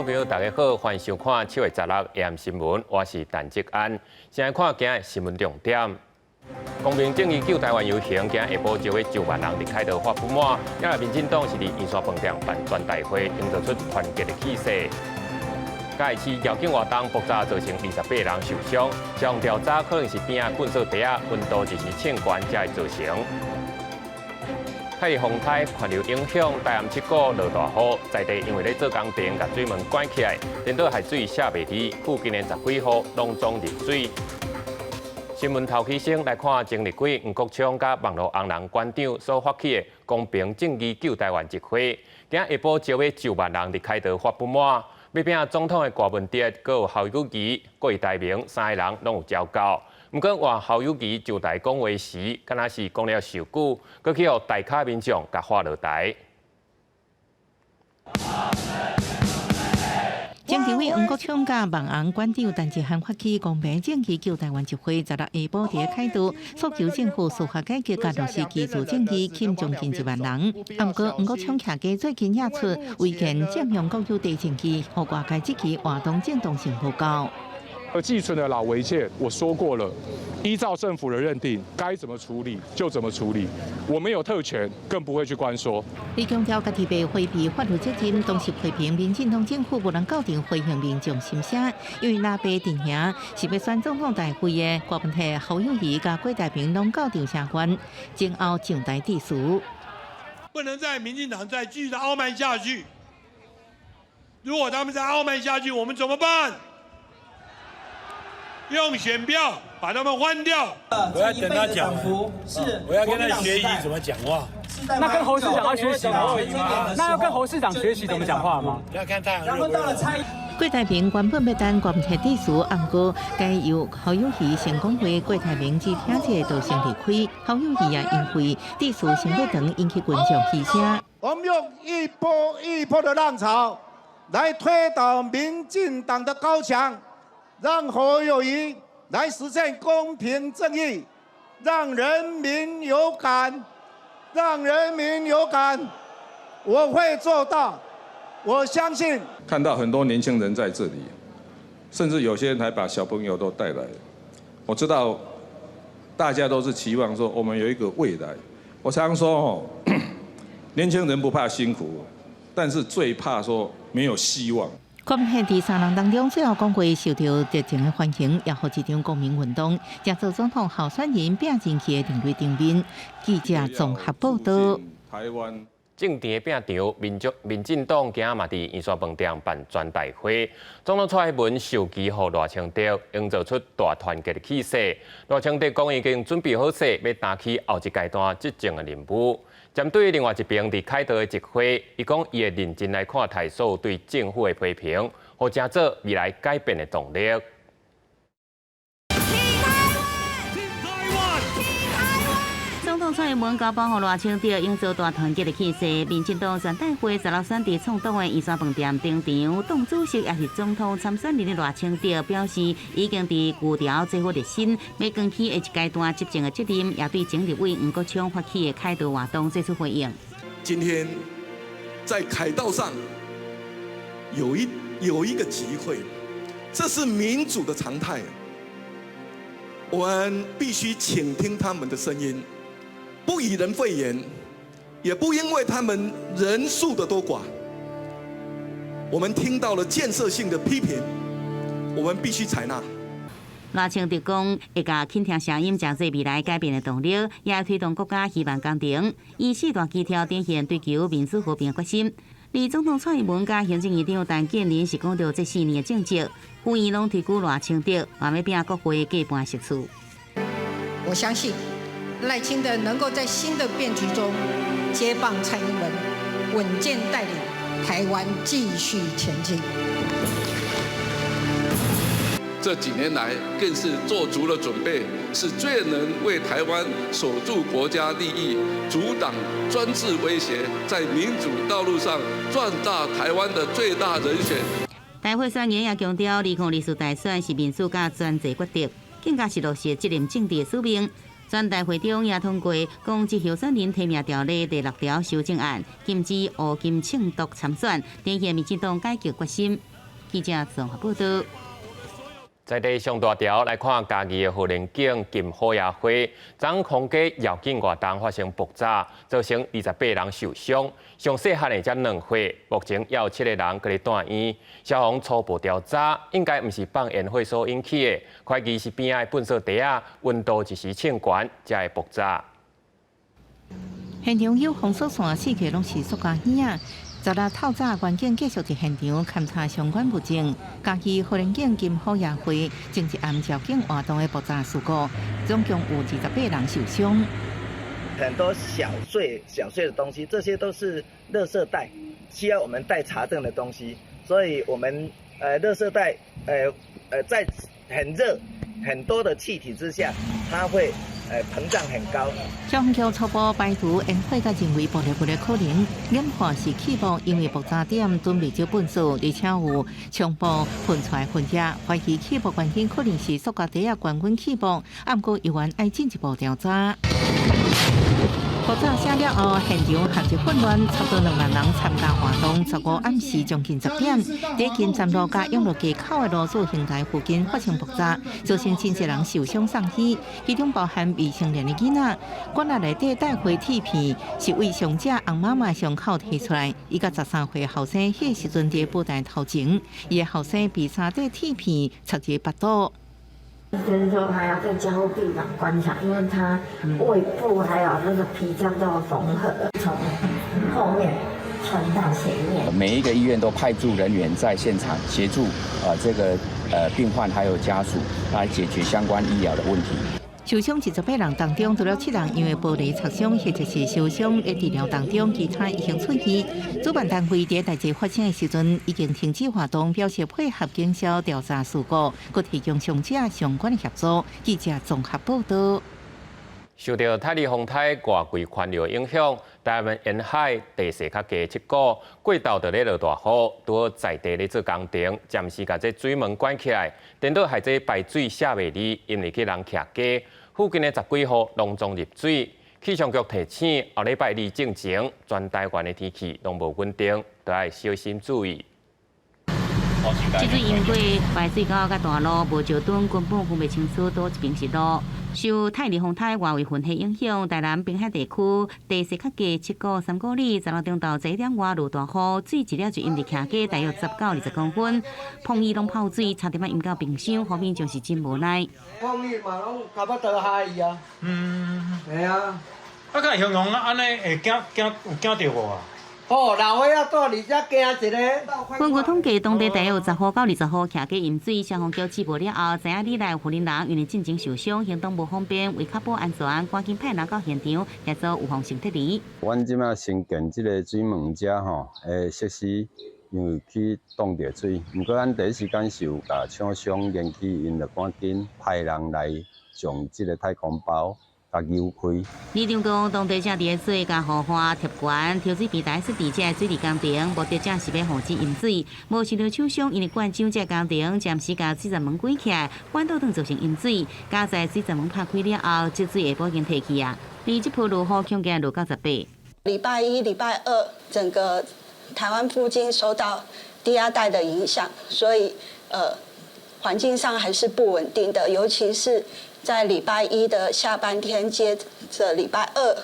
众朋友，大家好，欢迎收看7月16日 AM 新闻，我是陈哲安。先来看今日新闻重点。公平正义救台湾游行，今日下晡招约9万人离开道发不满，因为民进党是伫圆山饭店办全大会，营造出团结的气势。嘉义市交警活动爆炸，造成28人受伤，消防调查可能是边仔棍扫地啊，温度就是凊悬才会造成。海里风台环流影响，大暗7股落大雨，在地因为咧做工程，把水门关起来，连到海水下袂离，附近的10几户拢总入水。新闻头起先来看，前日几黄国昌甲网络红人馆长所发起的公平正义救台湾集会，今日下晡招约9万人离开道发不满，要拼总统的郭文哲，阁有侯友宜、郭台铭3个人拢有招到。不过，换侯友宜上台讲话时，敢若是讲了受句，阁去互大卡民众甲发落台。前几位黄国昌甲网红馆长陈志涵发起公平正义救台湾集会，在下晡伫开道，诉求政府司法改革甲落实基础正义，请将近1万人。不过，黄国昌徛家最近也出违建占用国有地证据，互外界质疑活动正当性不高。而寄存的老违建，我说过了，依照政府的认定，该怎么处理就怎么处理。我没有特权，更不会去关说。李强调家己被回避法律责任，同时批评民进党政府无能搞定回应民众心声，因为那边定刑是要选总统大会的郭文哲、侯友宜甲郭台铭拢搞定相关，今后上台地数。不能在民进党再继续的傲慢下去。如果他们再傲慢下去，我们怎么办？用选票把他们换掉。我要等他讲，我要跟他学习怎么讲话。那跟侯市长要学习吗？那要跟侯市长学习怎么讲话吗？不要看太阳热。郭台铭原本要等郭文哲地数，不过该由侯友宜先讲话，郭台铭只听者就先离开。侯友宜也因为地数先要长，引起群众嘘声。我们用一波一波的浪潮来推倒民进党的高墙。让侯友宜来实现公平正义，让人民有感，让人民有感，我会做到，我相信。看到很多年轻人在这里，甚至有些人还把小朋友都带来。我知道大家都是期望说我们有一个未来。我常说哦，年轻人不怕辛苦，但是最怕说没有希望。郭文哲伫3人当中，最后讲话受到热情的欢迎，也好一场公民运动，将做总统候选人拼进去的定位顶面。记者综合报道。台湾政治的拼场，民进党今仔嘛伫圆山饭店办全大会，总统蔡英文授旗予赖清德，营造出大团结的气势。赖清德讲已经准备好势，要担起后一阶段执政的任务。针对另外一边伫开道的集会，伊讲伊会认真来看待所有对政府的批评，或者做未来改变的动力。总统蔡英文交棒予赖清德，营造大团结的气势。民进党全大会16选伫创党的圆山饭店登场，党主席也是总统参选人的赖清德表示，已经伫旧调做好热身，要扛起下一阶段执政的责任，也对前立委黄国昌发起的开道活动做出回应。今天在凯道上有一个集会，这是民主的常态，我们必须倾听他们的声音。不以人废言，也不因为他们人数的多寡。我们听到了建设性的批评，我们必须采纳。赖清德讲，会甲倾听声音，将做未来改变的动力，也会推动国家希望工程。以4大基调展现追求民主和平的决心。而总统蔡英文甲行政院长陈建仁是讲到这4年的政绩，呼吁拢推举赖清德，也要拼国会过半席次。我相信。赖清德能够在新的变局中接棒蔡英文，稳健带领台湾继续前进。这几年来，更是做足了准备，是最能为台湾守住国家利益、阻挡专制威胁，在民主道路上壮大台湾的最大人选。大会宣言也强调，2024大选是民主甲专制决定，更加是落实责任政治的使命。全代会中也通过公职候选人提名条例第6条修正案，禁止乌金庆毒参选，体现民进党改革决心。记者综合报道。在地上大条来看，嘉义的河林境金好野花，昨空街绕境活动发生爆炸，造成28人受伤，上细汉的才2岁，目前也有7个人伫咧住院。消防初步调查，应该毋是放烟火所引起的，怀疑是边仔粪扫地啊，温度一时升悬才会爆炸。现场有封锁线，4个拢是塑胶椅啊。昨日透早，员警继续伫现场勘查相关物证。嘉义河林境金好野花前一暗绕境活动的爆炸事故，总共有28人受伤。很多小碎的东西，这些都是垃圾袋，需要我们带查证的东西。所以我们垃圾袋在很热、很多的气体之下，它会膨胀很高。消防局初步排除烟火甲人为爆裂物的可能，研判是气爆，因为爆炸点准备少粪扫，而且有冲爆喷出来混液，怀疑气爆原因可能是塑胶袋啊原温气爆，不过有关爱进一步调查。爆炸声了后，现场陷入混乱，差不多2万人参加活动。15暗时将近10点，在金站路甲永乐街口的路子平台附近发生爆炸，造成真侪人受伤送医，其中包含未成年的囡仔。管内内底带回铁片是为伤者翁妈妈伤口提出来，伊甲13岁后生迄时阵伫布袋头前，伊的后生被3块铁片插入腹肚。医生说还要再加护病房观察，因为他胃部还有那个脾脏都有缝合，从后面传到前面。每一个医院都派驻人员在现场协助这个病患还有家属来解决相关医疗的问题。受伤28人当中，除了7人因为玻璃擦伤或者是烧伤在治疗当中，其他已经出院。主办单位在代志发生的时阵已经停止活动，表示配合警消调查事故，佮提供伤者相关的协助。记者综合报道。受到泰利风台外围环流影响，台湾沿海地势较低7股，过道就咧落大雨，拄好在地咧做工程，暂时把这水门关起来，等到海这排水下袂离，因为去人徛街，附近的10几户拢总入水。气象局提醒，后礼拜2进前，全台湾的天气拢无稳定，都要小心注意。即阵因过排水沟甲大路无照墩，根本分袂清楚倒一边是路。受泰利风台外围云系影响，台南滨海地区地势较低7股3股里，昨日中昼11点外落大雨，水一了就淹入徛街，大约10到20公分，碰伊拢泡水，差点淹到冰箱，后面就是真无奈。碰伊嘛拢差不多下伊啊。系啊。啊，甲形容安尼会惊有惊到无啊？哦，老伙仔住伫遮惊一个。根据统计，当地大约有10户到20户徛街淹水，消防局接报了后，知影里内有护林人因为进前受伤，行动无方便，为确保安全，赶紧派人到现场协助有防性撤离。阮即马新建即个水门遮吼，设施因为去挡着水，毋过咱第一时间是有甲厂商联系，因就赶紧派人来将即个太空包。游开。李长讲，当地正伫水甲雨花贴管，抽水平台设置这水利工程，目的正是要防止淹水。无受到厂商因为灌井这工程，暂时甲水闸门关起来，管道等造成淹水。加在水闸门拍开了后，这水下晡已经退去啊。而这波落雨恐惊落到18。礼拜1、礼拜2，整个台湾附近受到低压带的影响，所以环境上还是不稳定的，尤其是在礼拜1的下半天，接着礼拜2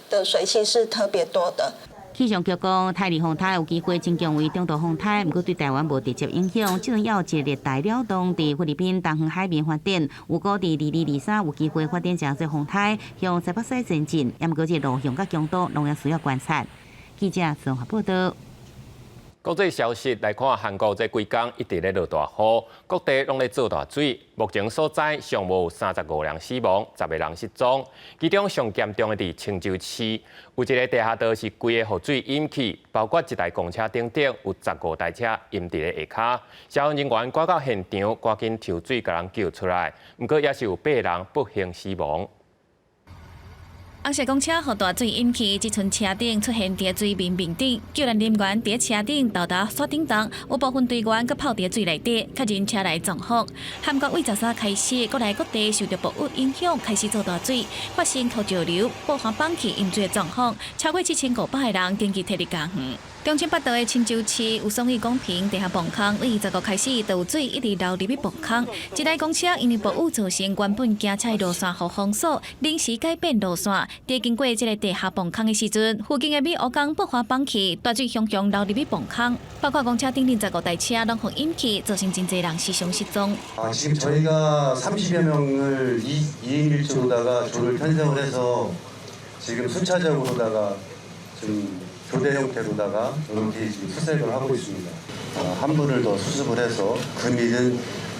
的水汽是特别多的。气象局讲，泰利风台有机会增强为中度风台，不过对台湾无直接影响。即阵也有一个热带扰动伫菲律宾东方海面发展，有估伫22、23有机会发展成做风台，向西北西前进。也毋过这路向甲强度，仍然需要观察。记者综合报道。国际消息来看，韩国这几天一直咧落大雨，各地拢咧做大水。目前所在尚无35人死亡，10个人失踪，其中上严重的伫青州市，有一个地下道是规个雨水淹去，包括一台公车顶有15台车淹伫咧下骹。消防人员赶到现场，赶紧抽水，甲人救出来。不过也是有8人不幸死亡。红色公车互大水引起，即阵车顶出现伫水面面顶，救援人员伫车顶到达锁顶档，有部分队员搁泡伫水内底，确认车内状况。韩国为13开始，国内各地受到暴雨影响，开始做大水，发生土石流、爆发放弃淹水状况，超过7500个人紧急撤离家园。中清北道的青州市有松义公平地下磅空，自25开始就有水一直流入去磅空。一台公车因为暴雨造成原本行车路线互封锁，临时改变路线。在经过这个地下磅空的时阵，附近的米乌港爆发放气，大水汹汹流入去磅空，包括公车顶25台车拢互引起，造成真侪人死伤失踪。지금 저희가 30여 명을 2인 1조로다가 조를 편성을 해서 지금 순차적으로다가 좀 교대 형태로다가 이렇게 지금 수색을 하고 있습니다. 한 분을 더 수습을 해서 금일은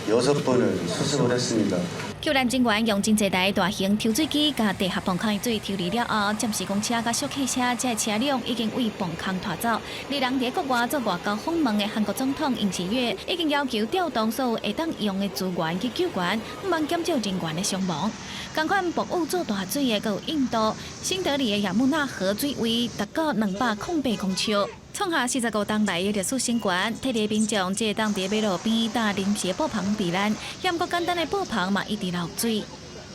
6분을 수습을 했습니다. 救援人员用真侪台大型抽水机，甲地下磅空的水抽离了后，暂时公车甲小客车这车辆已经为磅空拖走。二人伫国外做外交访问的韩国总统尹锡悦已经要求调动所有会当用的资源去救援，唔茫减少人员的伤亡。同款暴雨做大水的，阁有印度新德里的雅穆纳河水位达到208公尺。创下45冬来的历史新高，体力民众即当伫马路边搭临时布棚避难，嫌过简单的布棚嘛一直漏水。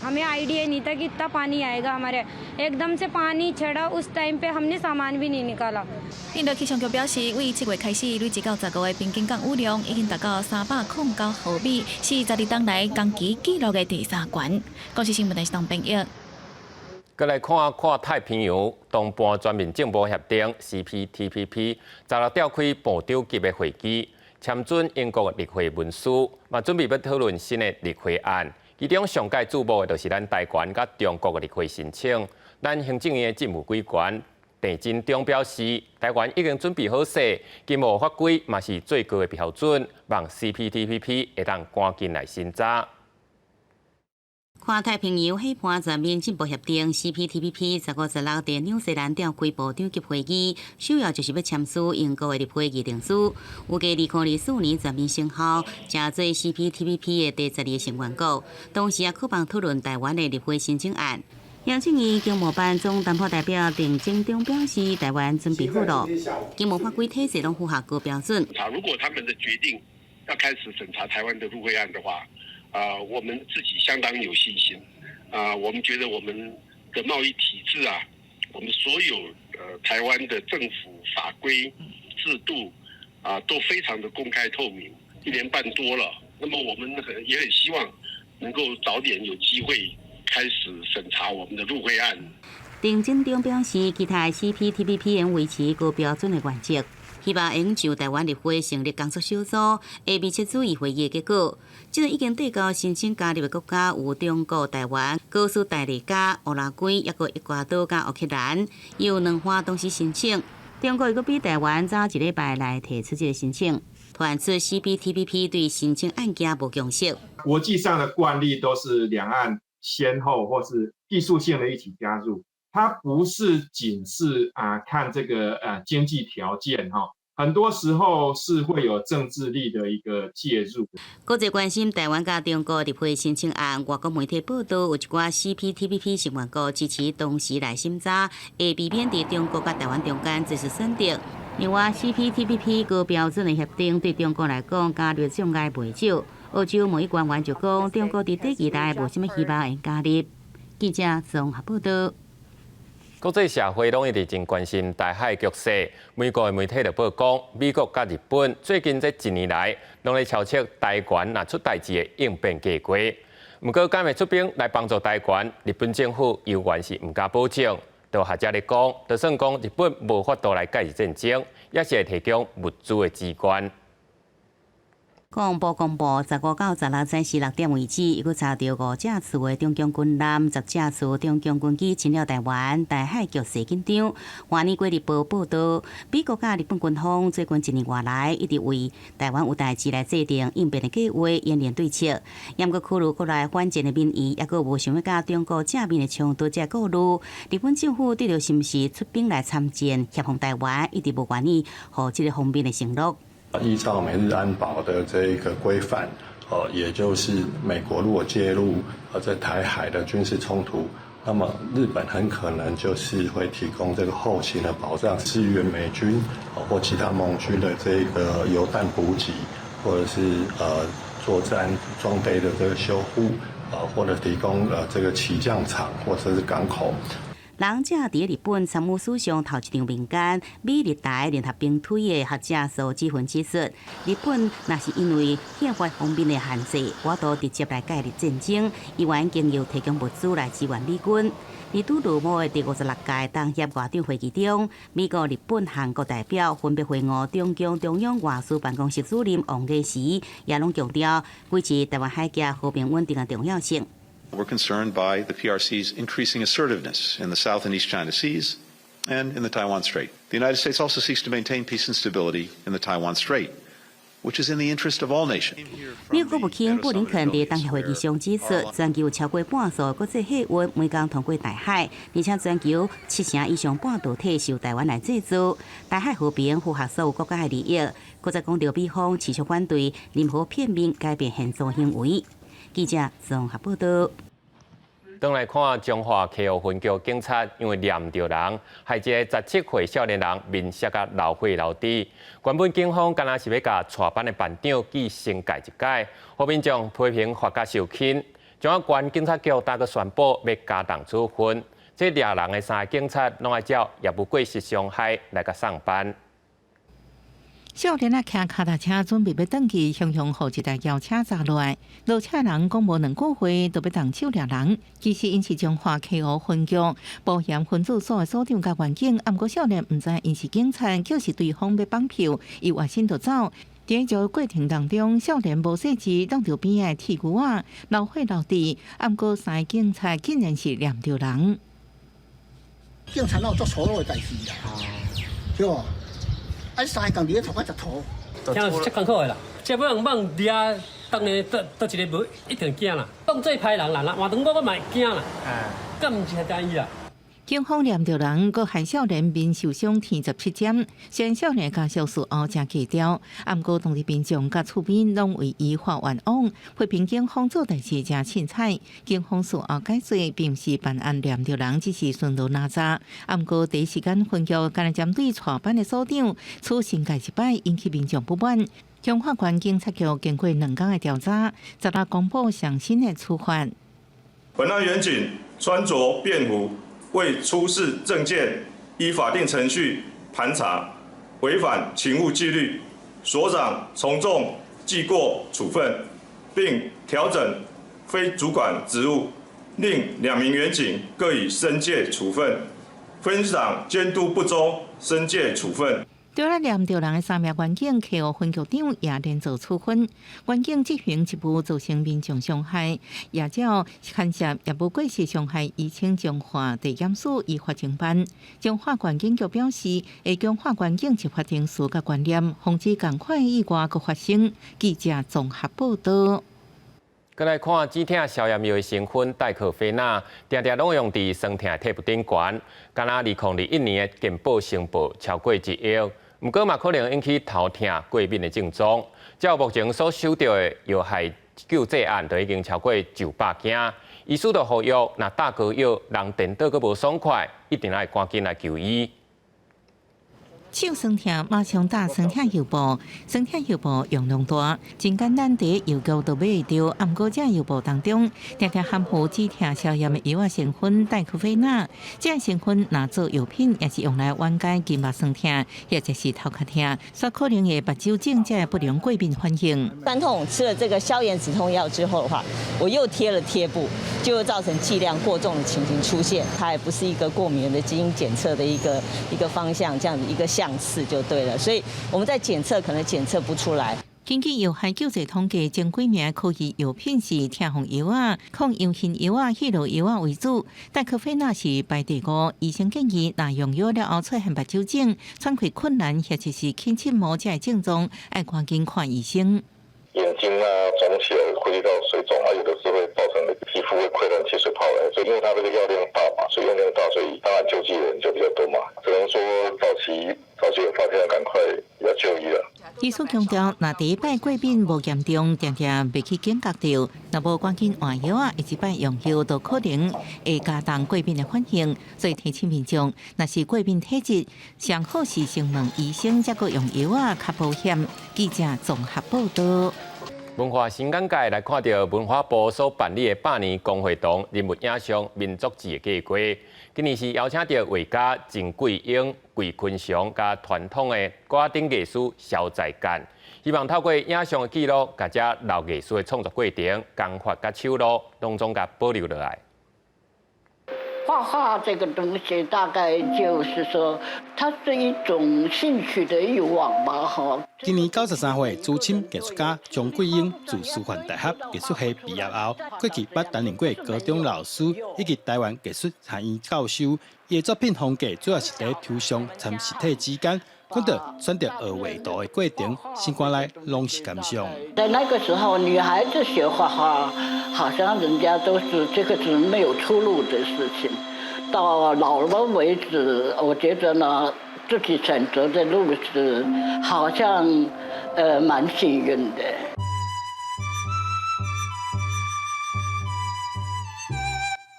हमें आइडिया नहीं था कि इतना पानी आएगा हमारे एकदम से पानी चढ़ा उस टाइम पे हमने सामान भी नहीं निकाला。印度气象局表示，为7月开始累计到15月平均降雨量已经达到309毫米，是12冬来同期纪录的第3高。国际新闻台是唐平玉。再来看太平洋东半全面政府协定 CPTPP， 16召开部长级的会议，签准英国立会文书，嘛准备要讨论新的立会案。其中上届注目的就是咱台湾甲中国的立会申请。咱行政院的政务委员郑振中表示，台湾已经准备好势，经贸法规嘛是最高的标准，望 CPTPP 会当赶紧来审查。跨太平洋海盘全面进步协定 CPTPP 15、16在纽西兰召开部长级会议，首要就是要签署英国的立法议定书，预计2024年全面生效，成做 CPTPP 的第12个成员国。同时也渴望讨论台湾的立法申请案。行政院经贸办总担保代表郑振中表示，台湾准备好了，经贸法规体系拢符合高标准。如果他们的决定要开始审查台湾的入会案的话，我们自己相当有信心。我们觉得我们的贸易体制啊，我们所有台湾的政府法规制度都非常的公开透明，1年半多了。那么我们也很希望能够早点有机会开始审查我们的入会案。郑振中表示，期待 CPTPP 能维持高标准的原则。希望能就台湾立法成立工作小组，下密切注意会议的结果。即个已经递交申请加入的国家有中国、台湾、哥斯达黎加、乌拉圭，也个伊瓜多加乌克兰，有2方同时申请。中国又比台湾早1礼拜来提出这个申请。团出 CPTPP 对申请案件无共识。国际上的惯例都是两岸先后或是技术性的一起加入，它不是仅是看这个经济条件哈。很多时候是会有政治力的一个介入。国际关心台湾甲中国立法申请案，外国媒体报道有一寡 CPTPP 成员国支持同时来审查，会避免伫中国甲台湾中间做出选择。另外 ，CPTPP 高标准的协定对中国来讲加入障碍袂少。澳洲贸易官员就讲，中国伫短期内无什么希望会加入。记者综合报道。国际社会拢一直真关心台海局势。美国的媒体就报讲，美国甲日本最近这1年来，拢在敲测台湾若出代志的应变计划。不过，敢会出兵来帮助台湾，日本政府犹原是唔敢保证。就学者咧讲，就算讲日本无法度来介入战争，也是会提供物资的资源。国防部公布，15到16早时6点为止，伊阁查到5架次的中共军舰、10架次中共军机侵入台湾，台海局势紧张。华年国日报报道，美国甲日本军方最近1年外来，一直为台湾有代志来制定应变的计划，演练对策。严格考虑国内反战的民意，也阁无想要甲中国正面的冲突这顾虑。日本政府对着是毋是出兵来参战协防台湾，一直无愿意予这个方面的承诺。依照美日安保的这一个规范，也就是美国如果介入在台海的军事冲突，那么日本很可能就是会提供这个后勤的保障，支援美军或其他盟军的这个油弹补给，或者是作战装备的这个修护，或者提供这个起降场或者是港口。人这伫日本参谋史上头一场民间美日台联合兵推的学者所几分指出，日本若是因为宪法方面的限制，我都直接来介入战争，伊原经由提供物资来支援美军。而拄如某的第56届东协外长会议中，美国、日本、韩国代表分别会晤中共中央外事办公室主任王毅时，也拢强调维持台湾海峡和平稳定的重要性。We're concerned by the PRC's increasing assertiveness in the South and East China Seas and in the Taiwan Strait. The United States also seeks to maintain peace and stability in the Taiwan Strait, which is in the interest of all nations. 美国国务卿布林肯在当协会议上指出，全球超过半数国际货运每天通过大海，而且全球70%以上半导体受台湾来制造。台海和平符合所有国家的利益。搁再讲到美方持续反对任何片面改变现状行为。记者综合报道。转来看中华溪湖分局警察，因为念着人，害一个17岁少年人面色甲流血流滴。原本警方敢若是要甲带班的班长记惩戒一戒，后民众批评法甲受轻。中央县警察局大个宣布要加重处分，这掠人的3个警察拢爱照业务过失伤害来甲上班。少年骑脚踏车准备要转去，向互一台轿车砸落来。落车人讲无2个月就要动手掠人，其实因是中华溪湖分局保险分组所的所长甲员警，毋过少年毋知因是警察，就是对方要绑票，伊换身就走。在这过程当中，少年无细致撞到边的铁牛仔，流血流地。毋过3个警察竟然是念着人。警察哪有做错误的代志啊？对无？啊，3个工地头我食土，听是足艰苦的啦。这要人猛掠，当然倒一个无一定惊啦。当做歹人啦，换长我嘛会惊啦。咁毋是遐单意啦。警方念着人，佮害少年面受伤天17针，虽然少年家属事后真低调，毋过当地民众甲厝边拢为依法冤枉，批评警方做代志真凊彩。警方事后解释，并不是办案念着人，只是顺路拿查。毋过第一时间分局干来针对带班的所长处惩戒一摆，引起民众不满。中华县警察局经过2天的调查，16公布上新的处罚。本案员警穿着便服，未出示证件，依法定程序盘查，违反勤务纪律，所长从重记过处分，并调整非主管职务，另2名员警各以申诫处分，分长监督不周，申诫处分。对了，念着人的3名员警，溪湖分局长也连做处分。员警执行职务造成民众伤害，也照牵涉业务过失伤害，移请中华地检署依法侦办。中华县警局表示，会将法院警执法程序甲观念，防止同款意外搁发生。记者综合报道。再来看止痛消炎药的成分代可菲那，常常拢用伫酸痛体部顶悬，敢若2021年的健保申报超过1亿。毋过嘛，可能引起头痛、过敏的症状。照目前所收到的药害救济案，就已经超过900件。医师就呼吁，若打膏药人颠倒阁无爽快，一定要赶紧来就医。手酸痛马上打酸痛药布，酸痛药布用量大，真简单伫药局都买得到。毋过这药布当中，常常含有止痛消炎的药成分代可菲那，这成分拿做药品，也是用来缓解筋膜酸痛，或者是头壳痛，所可能的目睭症这不良过敏反应。酸痛吃了这个消炎止痛药之后的话，我又贴了贴布，就会造成剂量过重的情形出现。它也不是一个过敏原的基因检测的一个方向，这样子一个项次就对了，所以我们在检测可能检测不出来。根据药害救济统计，前几名可疑药品是痛风药啊、抗药性药啊、血路药啊为主，代可菲那是排第5。医生建议，若用药了后出现目睭症、喘气困难，或者是轻切膜这症状，要赶紧看医生。眼睛啊肿起来，会到水肿啊，有的是会造成皮肤会溃烂、起水泡来，所以因为它这个药量大嘛，所以用量大，所以当然救济的人就比较多嘛。只能说早期早期有发现，赶快要就医了。医师强调，若第一摆过敏无严重，定定未去警觉到，若无赶紧换药啊，一摆用药，都可能会加重过敏的反应。所以提醒民众，若是过敏体质，上好是先问医生，再个用药啊，较保险。记者综合报道。文化新眼界来看到文化部所办理的百年公会堂人物影像民族志的计划，今年是邀请到画家郑桂英、桂坤祥加传统的歌顶艺术肖在干，希望透过影像的记录，甲这老艺术的创作过程、工法甲手路，拢总甲保留落来。画画这个东西，大概就是说，它是一种兴趣的欲望吧，哈。今年93岁资深艺术家张桂英自师范大学艺术系毕业后，过去捌担任过高中老师以及台湾艺术学院教授。伊的作品风格主要是在抽象参实体之间，看到选择学画图的过程，心肝内拢是感想。在那个时候，女孩子学画画，好像人家都是这个是没有出路的事情。到老了为止，我觉得呢，自己选择的路是好像蛮幸运的。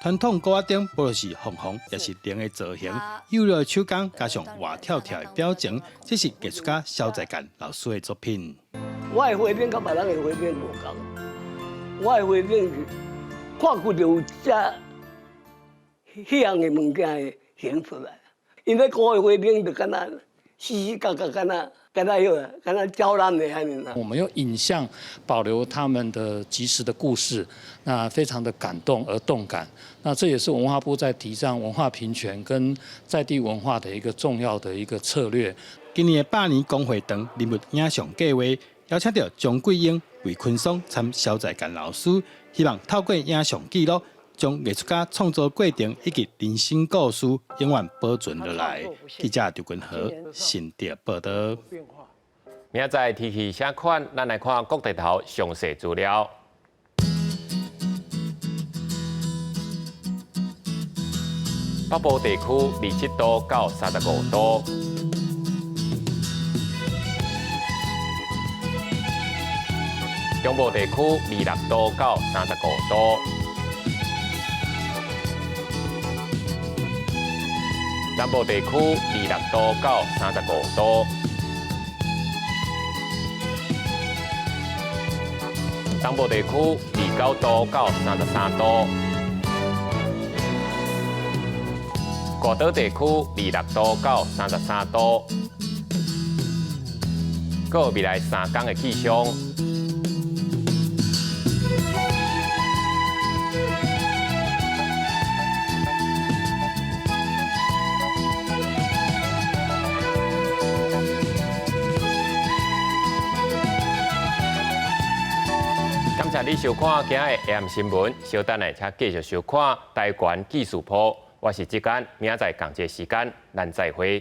传统歌仔顶不论是凤凰，也是人的造型，优良的手工加上活跳跳的表情，这是艺术家肖在干老师的作品。我的画面甲别人的画面无同，我的画面是看过就这迄样的物件会形出来，因为古的画面就敢若死死角角，敢若焦蓝的安尼啦。我们用影像保留他们的即时的故事，那非常的感动而动感。那这也是文化部在提倡文化平权跟在地文化的一个重要的一个策略。今年的百年公会堂人物影像计划，邀请到张桂英、魏坤松参肖在干老师，希望透过影像记录，将艺术家创作过程以及人生故事永远保存落来。记者刘君和新竹报道。明仔载天气啥款？咱来看各地头详细资料。北部地区27度到35度，中部地区26度到35度，南部地区26度到35度，东部地区29度到33度。高岛地区26度到33度，还有未来3天的气象。感谢你收看今日的 AM 新闻，稍等下请继续收看台湾技术部。我是志干，明仔载同一时间，咱再会。